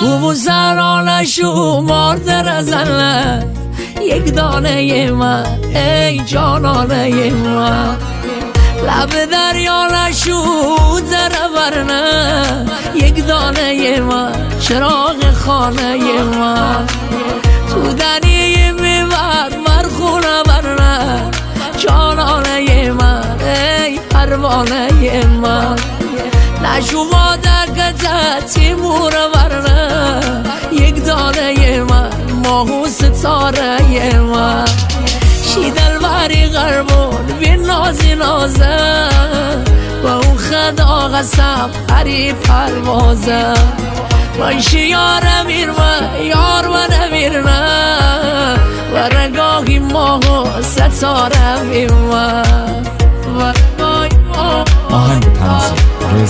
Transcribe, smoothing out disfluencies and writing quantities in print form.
و سرانشو مرده زنه یک دانه من ای جانانه من لب دریا نشود ذره ورنه یک دانه من چراغ خانه من تو دنیه میبرد مرخونه ورنه جانانه من ای پروانه من نشو دقت تیمور ورنه یک دانه من ماهو ستاره من شیدل بری غربون بی نازی نازه و اون خدا قسم هری پروازه باشی یارم ایرمه یار و نمیرنه و رگاهی ماهو ستاره بیرمه آهنگ تنظیم